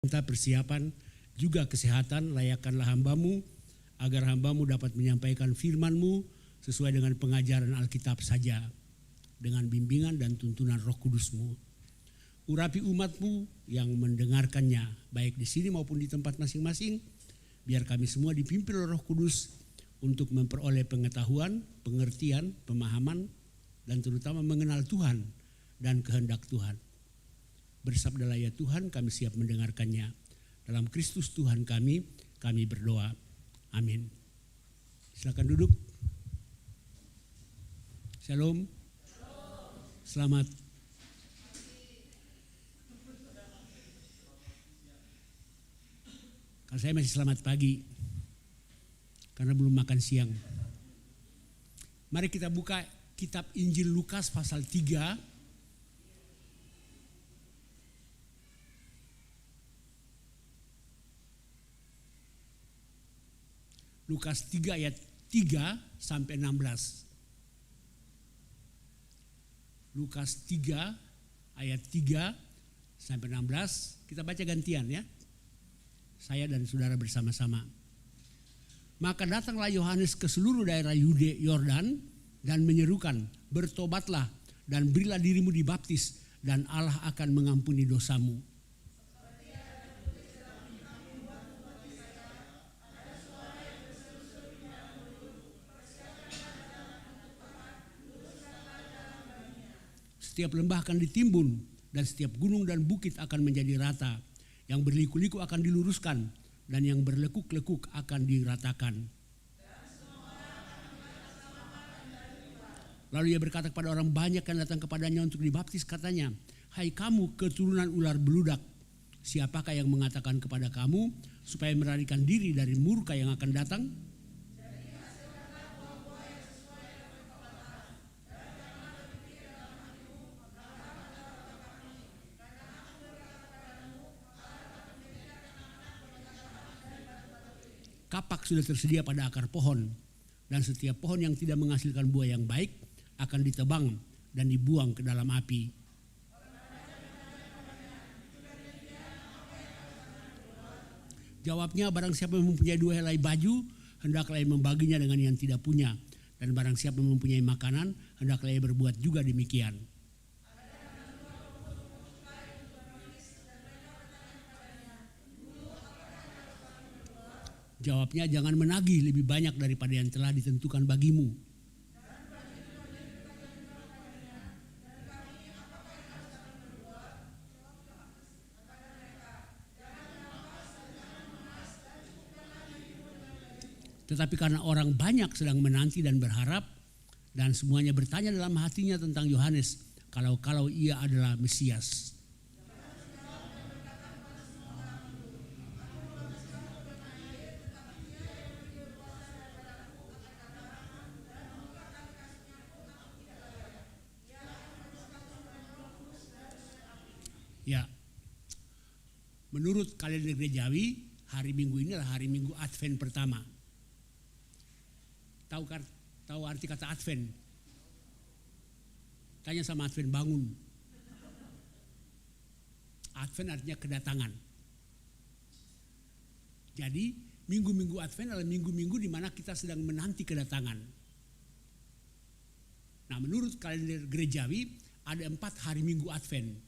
Minta persiapan juga kesehatan, layakkanlah hambamu agar hambamu dapat menyampaikan firman-Mu sesuai dengan pengajaran Alkitab saja, dengan bimbingan dan tuntunan Roh Kudus-Mu. Urapi umat-Mu yang mendengarkannya, baik di sini maupun di tempat masing-masing, biar kami semua dipimpin oleh Roh Kudus untuk memperoleh pengetahuan, pengertian, pemahaman, dan terutama mengenal Tuhan dan kehendak Tuhan. Bersabdalah ya Tuhan, kami siap mendengarkannya. Dalam Kristus Tuhan kami berdoa. Amin. Silakan duduk. Shalom. Selamat. Kalau saya masih selamat pagi, karena belum makan siang. Mari kita buka kitab Injil Lukas pasal 3. Lukas 3 ayat 3 sampai 16. Lukas 3 ayat 3 sampai 16. Kita baca gantian ya. Saya dan saudara bersama-sama. Maka datanglah Yohanes ke seluruh daerah Yordan dan menyerukan, bertobatlah dan berilah dirimu dibaptis dan Allah akan mengampuni dosamu. Setiap lembah akan ditimbun dan setiap gunung dan bukit akan menjadi rata. Yang berliku-liku akan diluruskan dan yang berlekuk-lekuk akan diratakan. Lalu ia berkata kepada orang banyak yang datang kepadanya untuk dibaptis, katanya, hai kamu keturunan ular beludak, siapakah yang mengatakan kepada kamu supaya melarikan diri dari murka yang akan datang? Kapak sudah tersedia pada akar pohon, dan setiap pohon yang tidak menghasilkan buah yang baik akan ditebang dan dibuang ke dalam api. Jawabnya, barang siapa yang mempunyai 2 helai baju, hendaklah ia membaginya dengan yang tidak punya. Dan barang siapa yang mempunyai makanan, hendaklah ia berbuat juga demikian. Jawabnya, jangan menagih lebih banyak daripada yang telah ditentukan bagimu. Tetapi karena orang banyak sedang menanti dan berharap, dan semuanya bertanya dalam hatinya tentang Yohanes, kalau ia adalah Mesias. Ya, menurut kalender gerejawi, hari Minggu ini adalah hari Minggu Advent pertama. Tahu arti kata Advent? Tanya sama Advent bangun. Advent artinya kedatangan. Jadi minggu-minggu Advent adalah minggu-minggu di mana kita sedang menanti kedatangan. Nah, menurut kalender gerejawi ada 4 hari Minggu Advent.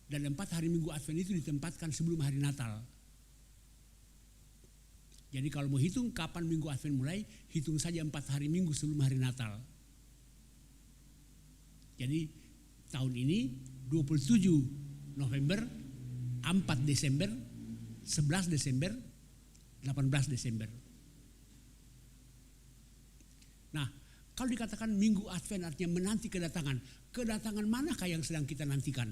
Dan 4 hari Minggu Advent itu ditempatkan sebelum hari Natal. Jadi kalau mau hitung kapan Minggu Advent mulai, hitung saja 4 hari Minggu sebelum hari Natal. Jadi tahun ini 27 November, 4 Desember, 11 Desember, 18 Desember. Nah, kalau dikatakan Minggu Advent artinya menanti kedatangan. Kedatangan manakah yang sedang kita nantikan?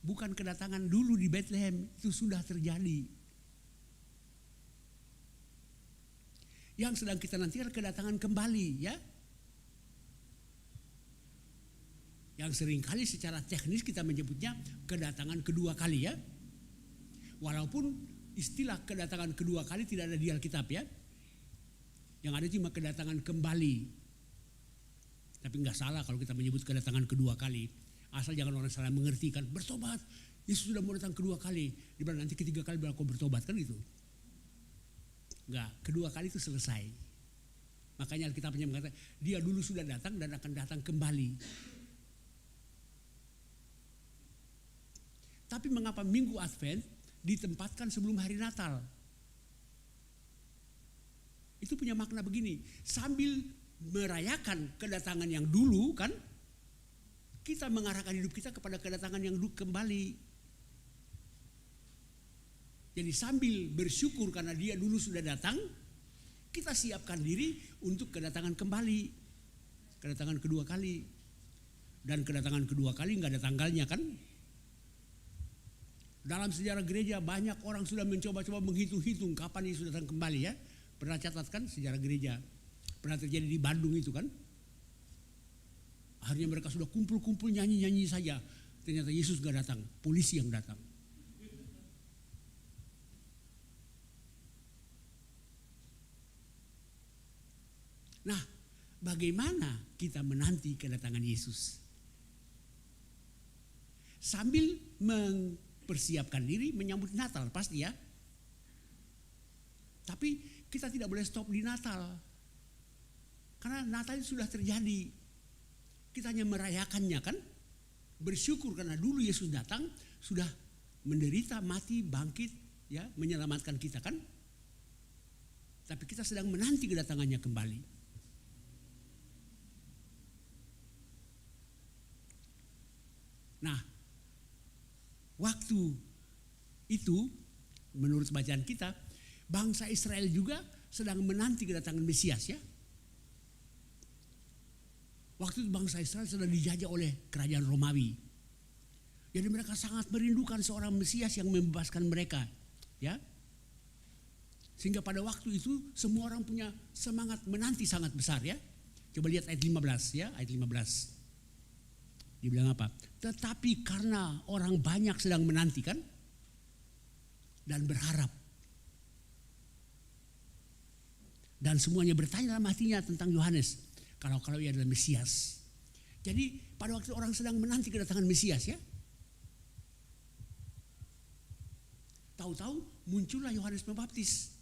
Bukan kedatangan dulu di Bethlehem, itu sudah terjadi. Yang sedang kita nantikan kedatangan kembali, ya. Yang seringkali secara teknis kita menyebutnya kedatangan kedua kali, ya. Walaupun istilah kedatangan kedua kali tidak ada di Alkitab, ya. Yang ada cuma kedatangan kembali. Tapi enggak salah kalau kita menyebut kedatangan kedua kali. Asal jangan orang salah mengerti kan, bertobat. Yesus sudah mau datang kedua kali. Dia bilang nanti ketiga kali bilang kau bertobat kan gitu. Enggak, kedua kali itu selesai. Makanya Alkitabnya mengatakan dia dulu sudah datang dan akan datang kembali. Tapi mengapa Minggu Advent ditempatkan sebelum hari Natal? Itu punya makna begini, sambil merayakan kedatangan yang dulu kan, kita mengarahkan hidup kita kepada kedatangan yang kembali. Jadi sambil bersyukur karena dia dulu sudah datang, kita siapkan diri untuk kedatangan kembali. Kedatangan kedua kali. Dan kedatangan kedua kali nggak ada tanggalnya kan. Dalam sejarah gereja banyak orang sudah mencoba-coba menghitung-hitung kapan Yesus datang kembali ya. Pernah catat kan sejarah gereja. Pernah terjadi di Bandung itu kan. Akhirnya mereka sudah kumpul-kumpul nyanyi-nyanyi saja. Ternyata Yesus nggak datang, polisi yang datang. Nah, bagaimana kita menanti kedatangan Yesus? Sambil mempersiapkan diri menyambut Natal, pasti ya. Tapi kita tidak boleh stop di Natal. Karena Natal itu sudah terjadi. Kita hanya merayakannya kan. Bersyukur karena dulu Yesus datang, sudah menderita, mati, bangkit, ya, menyelamatkan kita kan. Tapi kita sedang menanti kedatangannya kembali. Nah, waktu itu menurut bacaan kita, bangsa Israel juga sedang menanti kedatangan Mesias ya. Waktu itu bangsa Israel sedang dijajah oleh kerajaan Romawi. Jadi mereka sangat merindukan seorang Mesias yang membebaskan mereka, ya. Sehingga pada waktu itu semua orang punya semangat menanti sangat besar ya. Coba lihat ayat 15 ya, ayat 15. Dibilang apa? Tetapi karena orang banyak sedang menantikan dan berharap. Dan semuanya bertanya dalam hatinya tentang Yohanes. Kalau ia adalah Mesias. Jadi pada waktu orang sedang menanti kedatangan Mesias ya. Tahu-tahu muncullah Yohanes Pembaptis.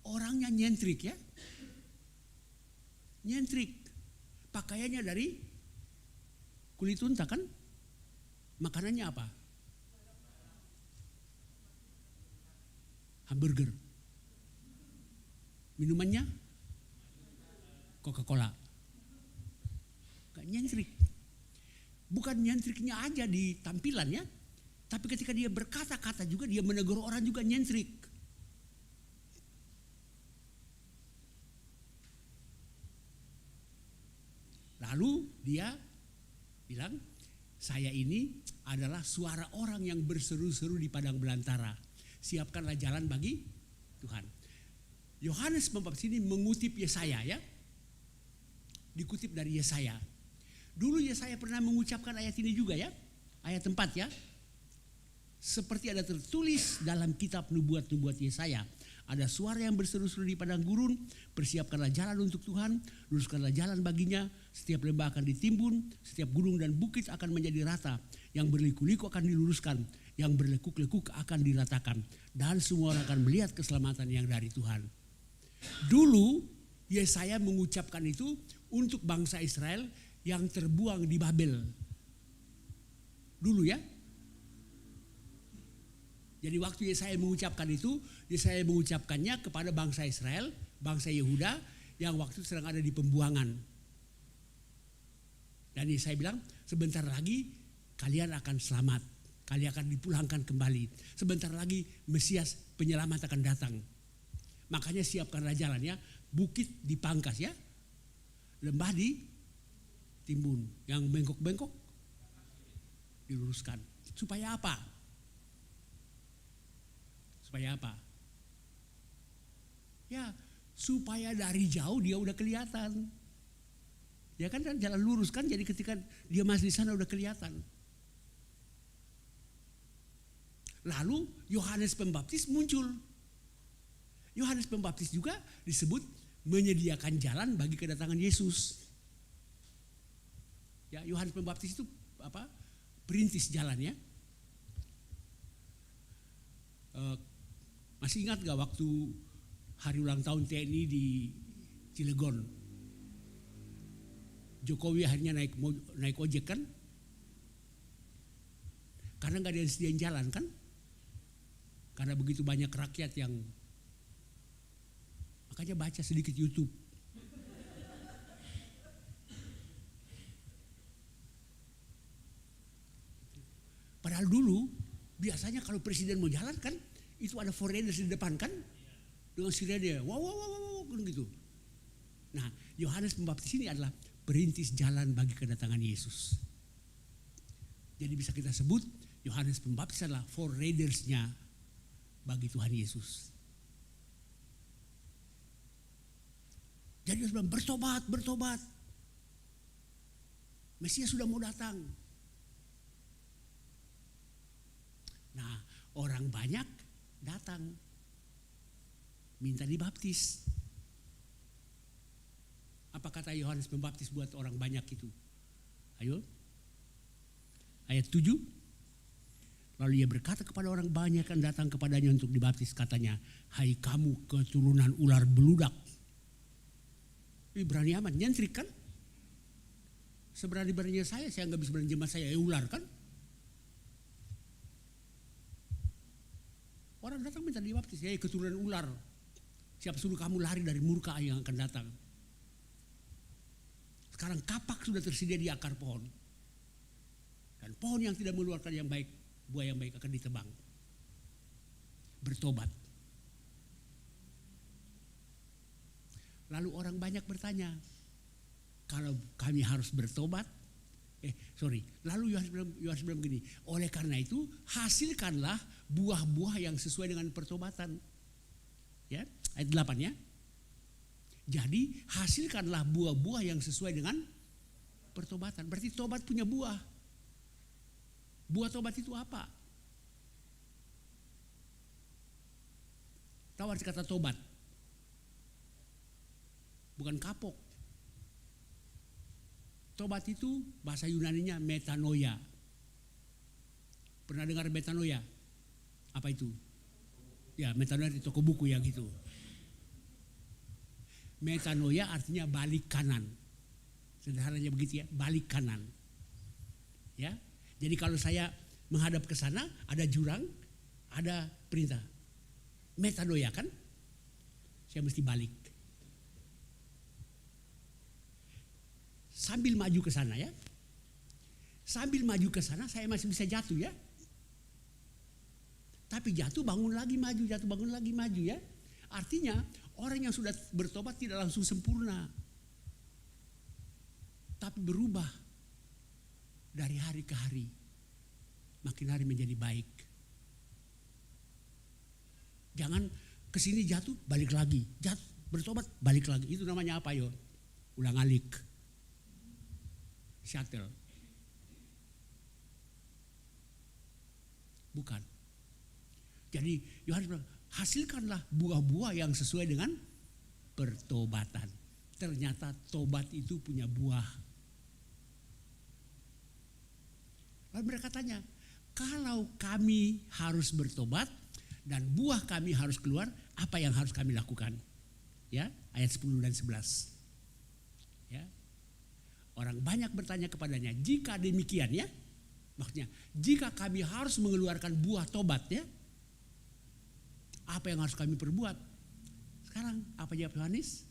Orangnya nyentrik ya. Nyentrik. Pakaiannya dari kulit unta kan? Makanannya apa? Hamburger. Minumannya Coca-Cola. Gak nyentrik. Bukan nyentriknya aja di tampilannya, tapi ketika dia berkata-kata juga dia menegur orang juga nyentrik. Lalu dia bilang, saya ini adalah suara orang yang berseru-seru di padang belantara. Siapkanlah jalan bagi Tuhan. Yohanes Pembaptis ini mengutip Yesaya ya. Dikutip dari Yesaya. Dulu Yesaya pernah mengucapkan ayat ini juga ya. Ayat 4 ya. Seperti ada tertulis dalam kitab nubuat-nubuat Yesaya. Ada suara yang berseru-seru di padang gurun, persiapkanlah jalan untuk Tuhan, luruskanlah jalan baginya, setiap lembah akan ditimbun, setiap gunung dan bukit akan menjadi rata, yang berliku-liku akan diluruskan, yang berlekuk-lekuk akan diratakan, dan semua orang akan melihat keselamatan yang dari Tuhan. Dulu Yesaya mengucapkan itu untuk bangsa Israel yang terbuang di Babel. Dulu ya. Jadi waktu Yesaya mengucapkan itu, Yesaya mengucapkannya kepada bangsa Israel, bangsa Yehuda yang waktu itu sedang ada di pembuangan. Dan Yesaya bilang, sebentar lagi kalian akan selamat, kalian akan dipulangkan kembali. Sebentar lagi Mesias penyelamat akan datang. Makanya siapkanlah jalannya, bukit dipangkas ya, lembah ditimbun, yang bengkok-bengkok diluruskan. Supaya apa? Supaya apa? Ya, supaya dari jauh dia udah kelihatan. Ya kan jalan lurus kan, jadi ketika dia masih di sana udah kelihatan. Lalu Yohanes Pembaptis muncul. Yohanes Pembaptis juga disebut menyediakan jalan bagi kedatangan Yesus. Ya, Yohanes Pembaptis itu perintis jalan ya. Masih ingat gak waktu hari ulang tahun TNI di Cilegon? Jokowi akhirnya naik ojek kan? Karena gak ada yang sediain jalan kan? Karena begitu banyak rakyat yang, makanya baca sedikit YouTube. Padahal dulu biasanya kalau presiden mau jalan kan itu ada foreigners di depan kan dengan sirene wow gitu. Nah, Yohanes Pembaptis ini adalah perintis jalan bagi kedatangan Yesus. Jadi bisa kita sebut Yohanes Pembaptis adalah foreigners-nya bagi Tuhan Yesus. Jadi dia bilang bertobat. Mesias sudah mau datang. Nah, orang banyak datang minta dibaptis. Apa kata Yohanes Pembaptis buat orang banyak itu? Ayo. Ayat 7. Lalu ia berkata kepada orang banyak yang datang kepadanya untuk dibaptis, katanya, hai kamu keturunan ular beludak. Ini berani amat, nyentrik kan? Seberani-beraninya saya nggak bisa berani jemaat saya, ular kan? Orang datang minta dibaptis, ya keturunan ular. Siapa suruh kamu lari dari murka yang akan datang? Sekarang kapak sudah tersedia di akar pohon. Dan pohon yang tidak mengeluarkan yang baik, buah yang baik akan ditebang. Bertobat. Lalu orang banyak bertanya, kalau kami harus bertobat, lalu Yohanes bilang begini, oleh karena itu hasilkanlah buah-buah yang sesuai dengan pertobatan. Ya, ayat 8 ya. Jadi hasilkanlah buah-buah yang sesuai dengan pertobatan. Berarti tobat punya buah. Buah tobat itu apa? Tahu arti kata tobat? Bukan kapok. Tobat itu bahasa Yunaninya metanoia. Pernah dengar metanoia? Apa itu? Ya, metanoia di toko buku ya gitu. Metanoia artinya balik kanan. Sederhananya begitu ya, balik kanan. Ya. Jadi kalau saya menghadap ke sana, ada jurang, ada perintah. Metanoia kan? Saya mesti balik. Sambil maju ke sana ya. Sambil maju ke sana saya masih bisa jatuh ya. Tapi jatuh bangun lagi maju, jatuh bangun lagi maju ya. Artinya orang yang sudah bertobat tidak langsung sempurna. Tapi berubah dari hari ke hari. Makin hari menjadi baik. Jangan kesini jatuh balik lagi. Jatuh, bertobat balik lagi. Itu namanya apa yo? Ulang alik. Shuttle. Bukan. Jadi Yohanes bilang, hasilkanlah buah-buah yang sesuai dengan pertobatan. Ternyata tobat itu punya buah. Lalu mereka tanya, kalau kami harus bertobat dan buah kami harus keluar, apa yang harus kami lakukan? Ya, ayat 10 dan 11. Ya. Orang banyak bertanya kepadanya, jika demikian ya, maksudnya jika kami harus mengeluarkan buah tobat ya, apa yang harus kami perbuat? Sekarang apa jawab Yohanes?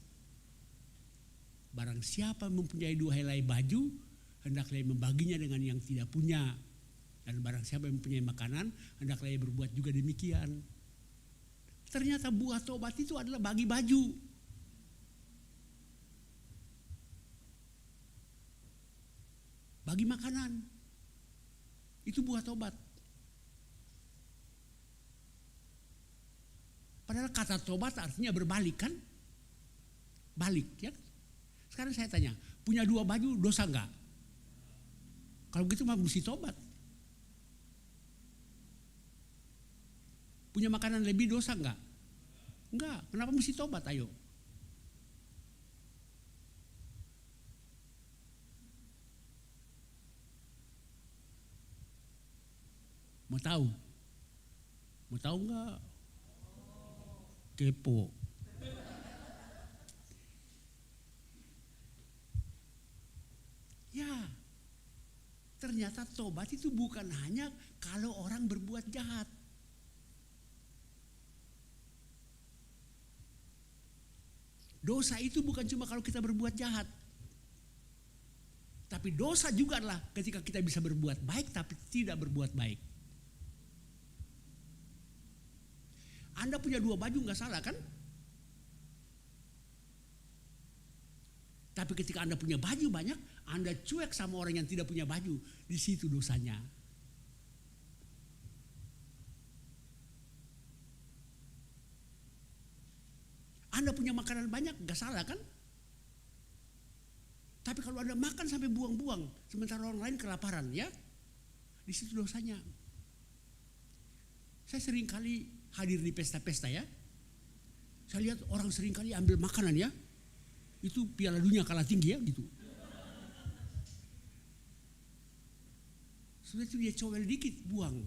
Barang siapa mempunyai 2 helai baju, hendaklah ia membaginya dengan yang tidak punya. Dan barang siapa yang mempunyai makanan, hendaklah ia berbuat juga demikian. Ternyata buah tobat itu adalah bagi baju. Bagi makanan. Itu buah tobat. Padahal kata tobat artinya berbalik kan? Balik ya. Sekarang saya tanya, punya 2 baju dosa enggak? Kalau begitu mah mesti tobat. Punya makanan lebih dosa enggak? Enggak. Kenapa mesti tobat? Ayo. Mau tahu? Mau tahu nggak? Kepo. Ya, ternyata tobat itu bukan hanya kalau orang berbuat jahat. Dosa itu bukan cuma kalau kita berbuat jahat. Tapi dosa juga adalah ketika kita bisa berbuat baik tapi tidak berbuat baik. Anda punya 2 baju nggak salah kan? Tapi ketika Anda punya baju banyak, Anda cuek sama orang yang tidak punya baju, di situ dosanya. Anda punya makanan banyak, nggak salah kan? Tapi kalau Anda makan sampai buang-buang, sementara orang lain kelaparan, ya, di situ dosanya. Saya sering kali hadir di pesta-pesta ya. Saya lihat orang sering kali ambil makanan ya. Itu Piala Dunia kalah tinggi ya gitu. Sudah itu dia cowel dikit buang.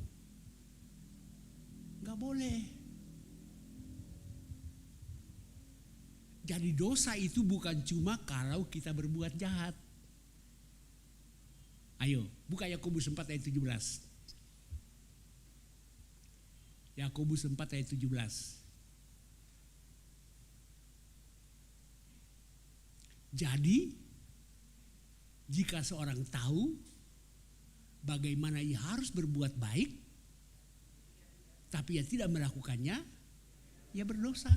Gak boleh. Jadi dosa itu bukan cuma kalau kita berbuat jahat. Ayo buka Yakobus 4 ayat 17. Yakobus 4 ayat 17. Jadi, jika seorang tahu bagaimana ia harus berbuat baik, tapi ia tidak melakukannya, ia berdosa.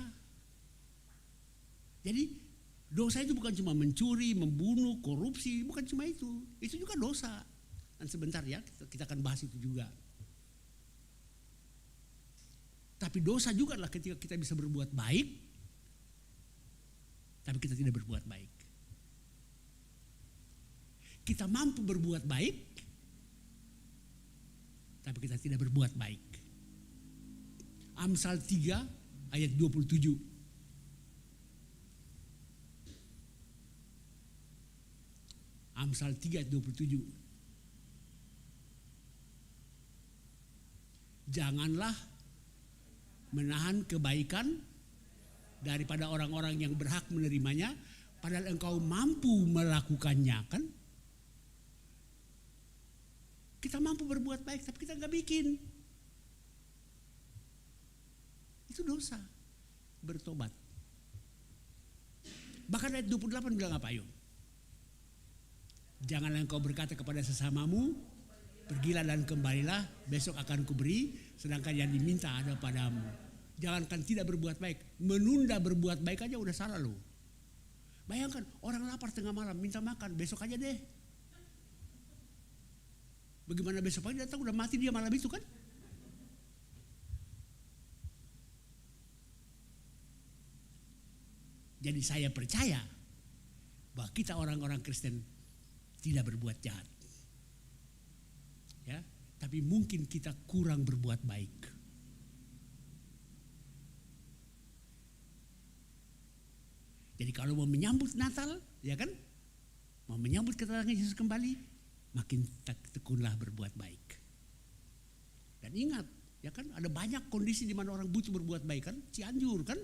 Jadi, dosa itu bukan cuma mencuri, membunuh, korupsi, bukan cuma itu. Itu juga dosa. Dan sebentar ya, kita akan bahas itu juga. Tapi dosa juga adalah ketika kita bisa berbuat baik, tapi kita tidak berbuat baik. Kita mampu berbuat baik, tapi kita tidak berbuat baik. Amsal 3 ayat 27. Amsal 3 ayat 27. Janganlah menahan kebaikan daripada orang-orang yang berhak menerimanya, padahal engkau mampu melakukannya, kan? Kita mampu berbuat baik tapi kita nggak bikin. Itu dosa. Bertobat. Bahkan ayat 28 bilang apa, ayo? Janganlah engkau berkata kepada sesamamu, pergilah dan kembalilah, besok akan kuberi, sedangkan yang diminta ada padamu. Jangankan tidak berbuat baik, menunda berbuat baik aja udah salah loh. Bayangkan orang lapar tengah malam minta makan, besok aja deh. Bagaimana besok pagi datang udah mati dia malam itu kan? Jadi saya percaya bahwa kita orang-orang Kristen tidak berbuat jahat. Ya, tapi mungkin kita kurang berbuat baik. Jadi kalau mau menyambut Natal, ya kan? Mau menyambut kedatangan Yesus kembali, makin tekunlah berbuat baik. Dan ingat, ya kan, ada banyak kondisi di mana orang butuh berbuat baik kan? Cianjur kan?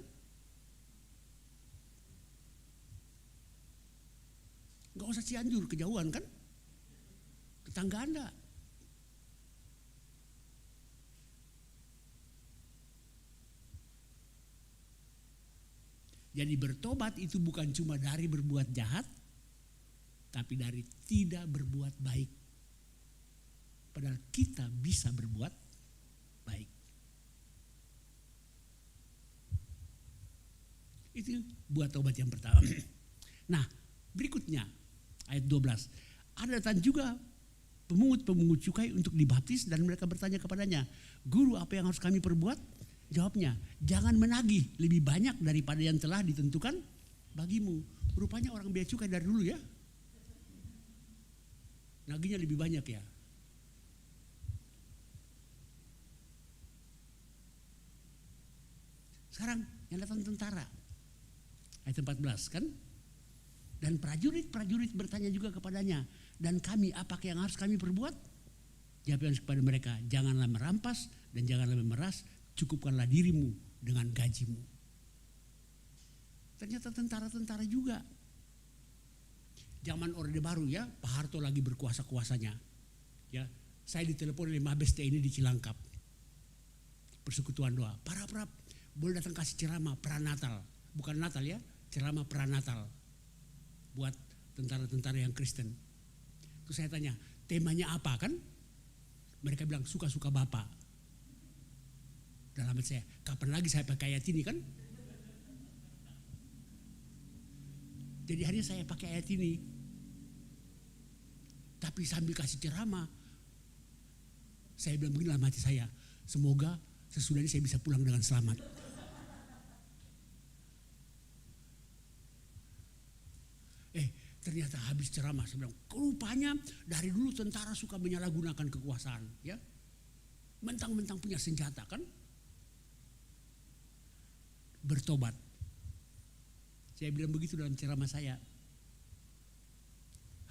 Gak usah Cianjur, kejauhan kan? Tetangga Anda. Jadi bertobat itu bukan cuma dari berbuat jahat, tapi dari tidak berbuat baik. Padahal kita bisa berbuat baik. Itu buat tobat yang pertama. Nah, berikutnya ayat 12. Ada datang juga pemungut-pemungut cukai untuk dibaptis dan mereka bertanya kepadanya, "Guru, apa yang harus kami perbuat?" Jawabnya, "Jangan menagih lebih banyak daripada yang telah ditentukan bagimu." Rupanya orang bea cukai dari dulu ya, nagihnya lebih banyak ya. Sekarang yang datang tentara. Ayat 14 kan? Dan prajurit-prajurit bertanya juga kepadanya, "Dan kami, apakah yang harus kami perbuat?" Jawab Yohanes kepada mereka, janganlah merampas dan janganlah memeras, cukupkanlah dirimu dengan gajimu. Ternyata tentara-tentara juga. Zaman Orde Baru ya, Pak Harto lagi berkuasa-kuasanya. Ya, saya ditelepon oleh Mabes TNI di Cilangkap. Persekutuan doa. Para boleh datang kasih ceramah pranatal. Bukan Natal ya, ceramah pranatal. Buat tentara-tentara yang Kristen. Terus saya tanya, temanya apa kan? Mereka bilang suka-suka Bapak. Dalam hati saya, kapan lagi saya pakai ayat ini kan? Jadi hanya saya pakai ayat ini. Tapi sambil kasih ceramah, saya bilang begini dalam hati saya, semoga sesudah ini saya bisa pulang dengan selamat. Ternyata habis ceramah, saya bilang, rupanya dari dulu tentara suka menyalahgunakan kekuasaan, ya. Mentang-mentang punya senjata kan? Bertobat. Saya bilang begitu dalam ceramah saya.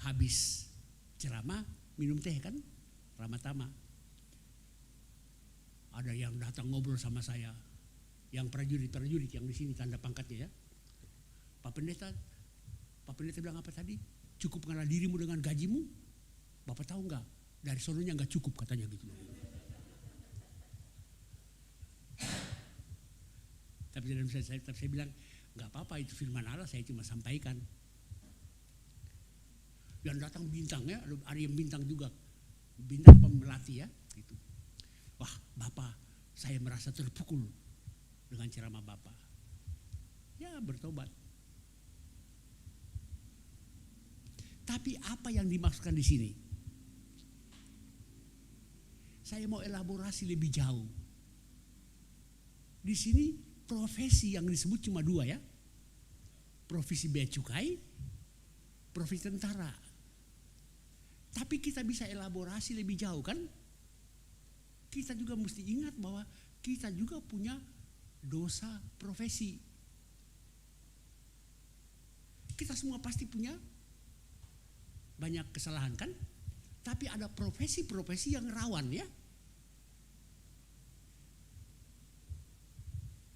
Habis ceramah, minum teh kan? Ramatama. Ada yang datang ngobrol sama saya. Yang prajurit yang di sini tanda pangkatnya ya. Pak Pendeta bilang apa tadi? Cukupkanlah dirimu dengan gajimu. Bapak tahu nggak? Dari sononya nggak cukup katanya gitu. Tapi saya bilang nggak apa-apa, itu firman Allah, saya cuma sampaikan. Yang datang bintang ya, ada yang bintang juga, bintang pemelatih ya. Gitu. Wah Bapak, saya merasa terpukul dengan ceramah Bapak. Ya bertobat. Tapi apa yang dimaksudkan di sini? Saya mau elaborasi lebih jauh. Di sini profesi yang disebut cuma dua ya. Profesi bea cukai, profesi tentara. Tapi kita bisa elaborasi lebih jauh kan? Kita juga mesti ingat bahwa kita juga punya dosa profesi. Kita semua pasti punya banyak kesalahan kan? Tapi ada profesi-profesi yang rawan ya.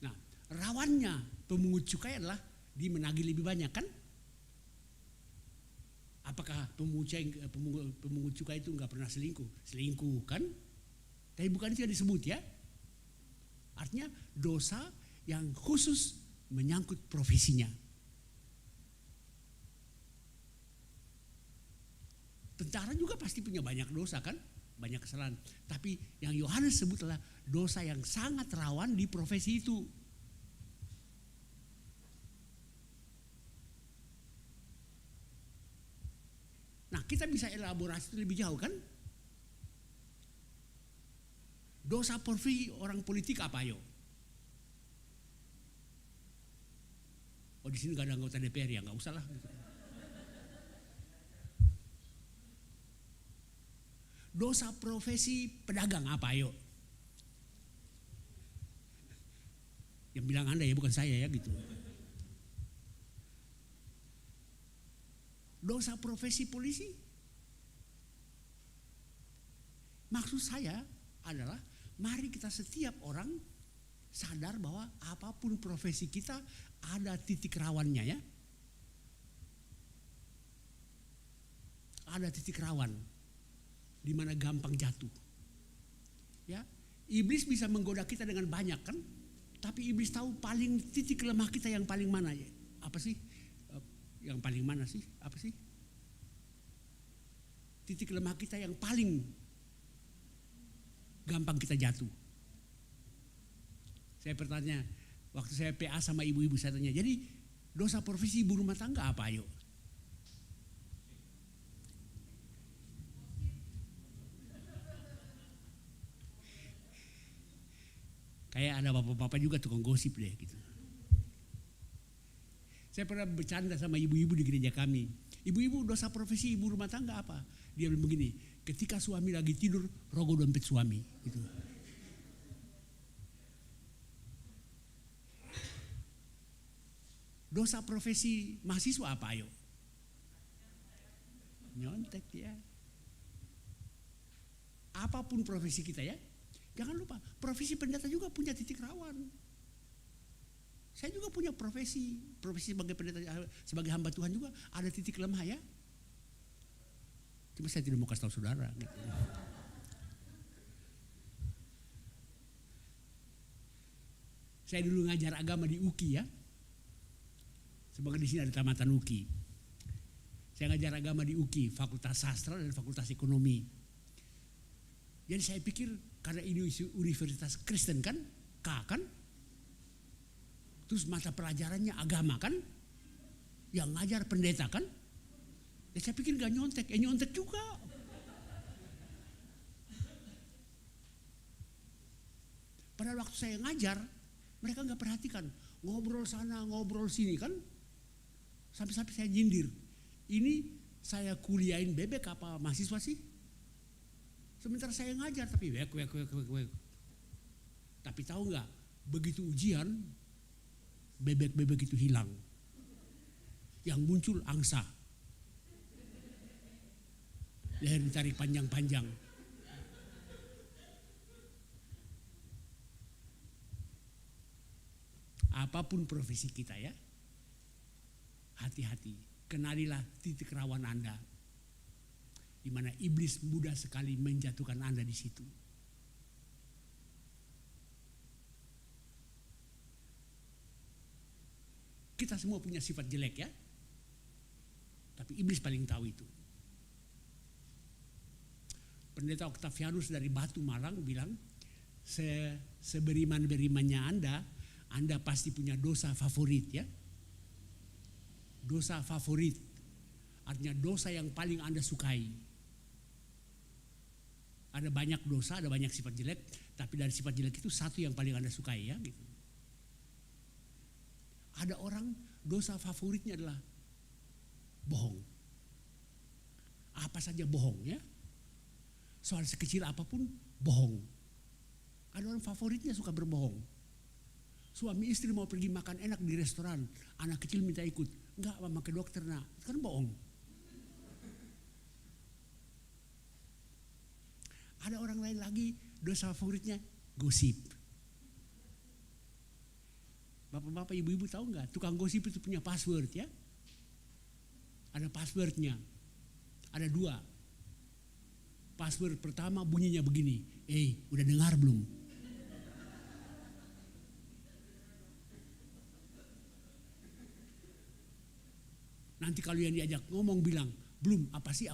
Nah, rawannya pemungut cukai adalah dimenagi lebih banyak kan? Apakah pemungut cukai itu nggak pernah selingkuh? Selingkuh kan? Tapi bukan itu yang disebut ya. Artinya dosa yang khusus menyangkut profesinya. Tentara juga pasti punya banyak dosa kan? Banyak kesalahan. Tapi yang Yohanes sebut adalah dosa yang sangat rawan di profesi itu. Nah kita bisa elaborasi lebih jauh kan? Dosa profesi orang politik apa ayo? Oh di sini gak ada anggota DPR ya, nggak usah lah. Dosa profesi pedagang apa ayo? Yang bilang Anda ya, bukan saya ya gitu. Dosa profesi polisi. Maksud saya adalah mari kita setiap orang sadar bahwa apapun profesi kita ada titik rawannya ya. Ada titik rawan di mana gampang jatuh. Ya, iblis bisa menggoda kita dengan banyak kan? Tapi iblis tahu paling titik lemah kita yang paling mana ya? Apa sih? Yang paling mana sih? Apa sih? Titik lemah kita yang paling gampang kita jatuh. Saya bertanya, waktu saya PA sama ibu-ibu saya tanya, jadi dosa profesi ibu rumah tangga apa ayo? Kayak ada bapak-bapak juga tukang gosip deh gitu. Saya pernah bercanda sama ibu-ibu di gereja kami. Ibu-ibu dosa profesi ibu rumah tangga apa? Dia bilang begini, ketika suami lagi tidur, rogoh dompet suami. Gitu. Dosa profesi mahasiswa apa ayo? Nyontek ya. apapun profesi kita ya, jangan lupa profesi pendeta juga punya titik rawan. Saya juga punya profesi sebagai pendeta, sebagai hamba Tuhan juga ada titik lemah ya. Cuma saya tidak mau kasih tahu saudara. Gitu. Saya dulu ngajar agama di UKI ya. Sebagai di sini ada tamatan UKI. Saya ngajar agama di UKI, Fakultas Sastra dan Fakultas Ekonomi. Jadi saya pikir karena ini universitas Kristen kan, kan? Terus mata pelajarannya agama kan, yang ngajar pendeta kan, ya saya pikir gak nyontek, nyontek juga. Pada waktu saya ngajar, mereka gak perhatikan, ngobrol sana, ngobrol sini kan, sampai-sampai saya nyindir. Ini saya kuliahin bebek apa mahasiswa sih? Sementara saya ngajar tapi wek. Tapi tahu gak, begitu ujian, bebek-bebek itu hilang. Yang muncul angsa. Leher ditarik panjang-panjang. Apapun profesi kita ya, hati-hati. Kenalilah titik rawan Anda. Di mana iblis mudah sekali menjatuhkan Anda di situ. Kita semua punya sifat jelek ya. Tapi iblis paling tahu itu. Pendeta Octavianus dari Batu Malang bilang, seberiman-berimannya Anda pasti punya dosa favorit ya. Dosa favorit. Artinya dosa yang paling Anda sukai. Ada banyak dosa, ada banyak sifat jelek. Tapi dari sifat jelek itu satu yang paling Anda sukai ya gitu. Ada orang dosa favoritnya adalah bohong. Apa saja bohong ya. Soal sekecil apapun bohong. Ada orang favoritnya suka berbohong. Suami istri mau pergi makan enak di restoran, anak kecil minta ikut. Enggak, mama ke dokter nak. Itu kan bohong. Ada orang lain lagi dosa favoritnya gosip. Bapak-bapak, ibu-ibu tahu nggak? Tukang gosip itu punya password ya. Ada passwordnya. Ada 2. Password pertama bunyinya begini. Udah dengar belum? Nanti kalau yang diajak ngomong bilang, belum, apa sih?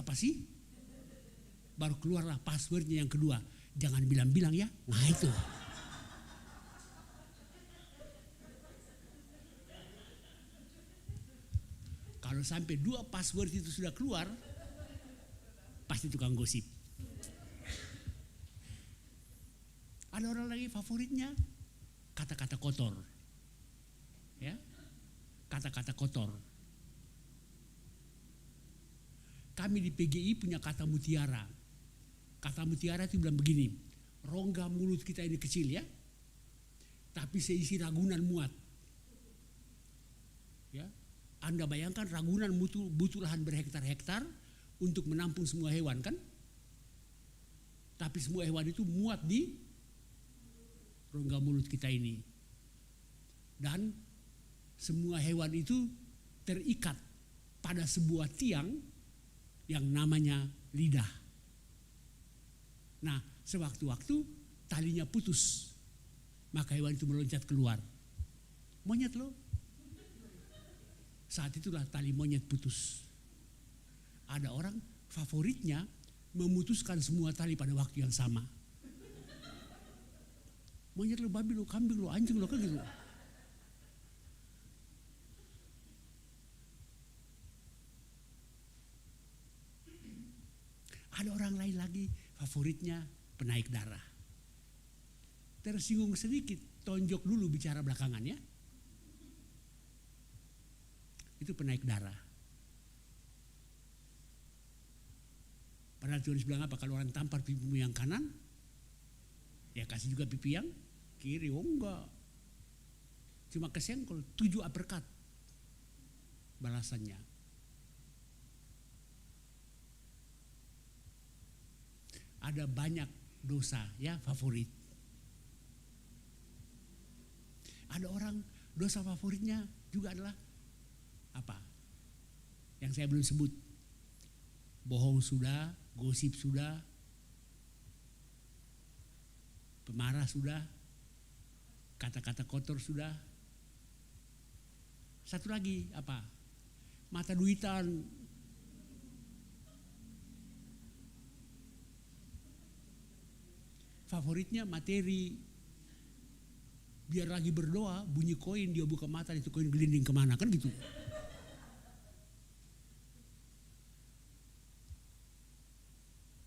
Baru keluarlah passwordnya yang kedua. Jangan bilang-bilang ya. Nah itu. Kalau sampai 2 password itu sudah keluar, pasti tukang gosip. Ada orang lagi favoritnya kata-kata kotor. Ya. Kata-kata kotor. Kami di PGI punya kata mutiara. Kata mutiara itu bilang begini, rongga mulut kita ini kecil ya, tapi seisi Ragunan muat. Ya. Anda bayangkan Ragunan butuh lahan berhektar-hektar untuk menampung semua hewan kan? Tapi semua hewan itu muat di rongga mulut kita ini. Dan semua hewan itu terikat pada sebuah tiang yang namanya lidah. Nah, sewaktu-waktu talinya putus, maka hewan itu meloncat keluar. Monyet loh. Saat itulah tali monyet putus. Ada orang favoritnya memutuskan semua tali pada waktu yang sama. Monyet lo, babi lo, kambing lo, anjing lo, kan gitu. Ada orang lain lagi favoritnya penaik darah. Tersinggung sedikit, tonjok dulu bicara belakangan ya. Itu penaik darah. Padahal Tuhan bilang apa? Kalau orang tampar pipimu yang kanan, ya kasih juga pipi yang kiri. Oh enggak. Cuma kesenggol 7 uppercut balasannya. ada banyak dosa ya favorit. Ada orang dosa favoritnya juga adalah apa? Yang saya belum sebut. Bohong sudah, gosip sudah, pemarah sudah, kata-kata kotor sudah. Satu lagi apa? Mata duitan. Favoritnya materi. Biar lagi berdoa, bunyi koin, dia buka mata, itu koin gelinding kemana, kan gitu.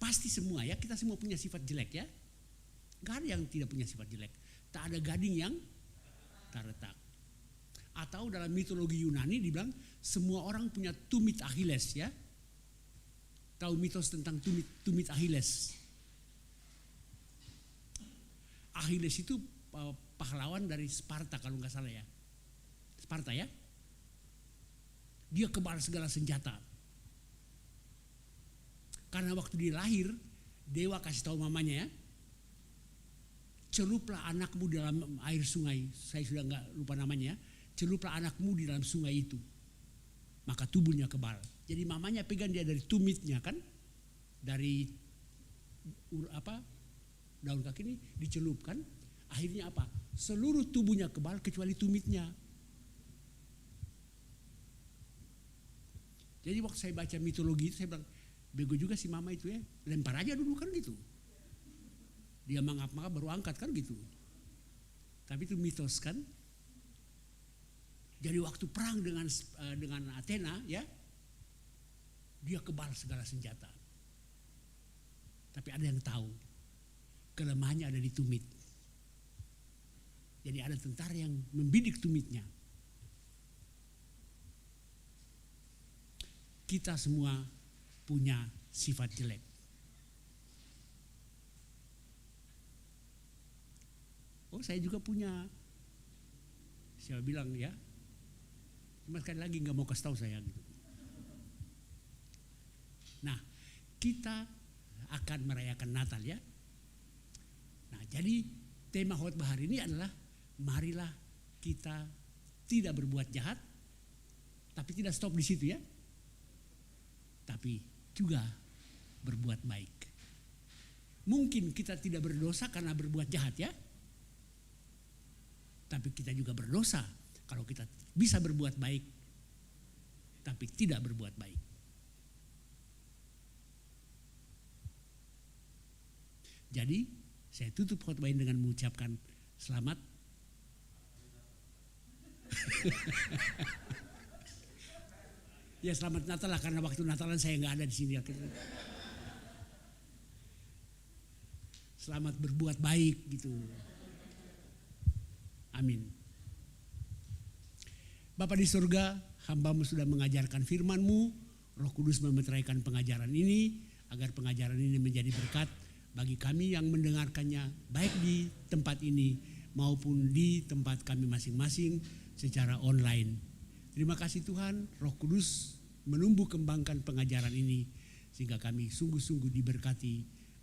Pasti semua ya, kita semua punya sifat jelek ya. Gak ada yang tidak punya sifat jelek. Tak ada gading yang tak retak. Atau dalam mitologi Yunani dibilang semua orang punya tumit Achilles ya. Tahu mitos tentang tumit Achilles? Achilles itu pahlawan dari Sparta kalau nggak salah ya. Sparta ya. Dia kebal segala senjata. Karena waktu dia lahir, dewa kasih tahu mamanya ya, celuplah anakmu dalam air sungai. Saya sudah nggak lupa namanya. Celuplah anakmu di dalam sungai itu. Maka tubuhnya kebal. Jadi mamanya pegang dia dari tumitnya kan, dari daun kaki ini dicelupkan. Akhirnya apa? Seluruh tubuhnya kebal kecuali tumitnya. Jadi waktu saya baca mitologi itu saya bilang, bego juga si mama itu ya, lempar aja dulu kan gitu. Dia mangap-mangap baru angkat kan gitu. Tapi itu mitos kan. Jadi waktu perang dengan Athena ya, dia kebal segala senjata. Tapi ada yang tahu kelemahannya ada di tumit. Jadi ada tentara yang membidik tumitnya. Kita semua punya sifat jelek. Oh, saya juga punya. Saya bilang ya. Cuma sekali lagi nggak mau kasih tahu saya gitu. Nah, kita akan merayakan Natal ya. Nah, jadi tema khotbah hari ini adalah marilah kita tidak berbuat jahat, tapi tidak stop di situ ya. Tapi juga berbuat baik. Mungkin kita tidak berdosa karena berbuat jahat ya. Tapi kita juga berdosa kalau kita bisa berbuat baik tapi tidak berbuat baik. Jadi saya tutup khotbah ini dengan mengucapkan selamat ya selamat Natal lah, karena waktu Natalan saya nggak ada di sini. Selamat berbuat baik gitu. Amin. Bapa di surga, hamba-Mu sudah mengajarkan firman-Mu. Roh Kudus memeteraikan pengajaran ini agar pengajaran ini menjadi berkat bagi kami yang mendengarkannya, baik di tempat ini maupun di tempat kami masing-masing secara online. Terima kasih Tuhan, Roh Kudus menumbuh kembangkan pengajaran ini sehingga kami sungguh-sungguh diberkati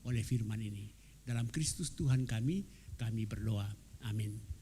oleh firman ini. Dalam Kristus Tuhan kami berdoa. Amin.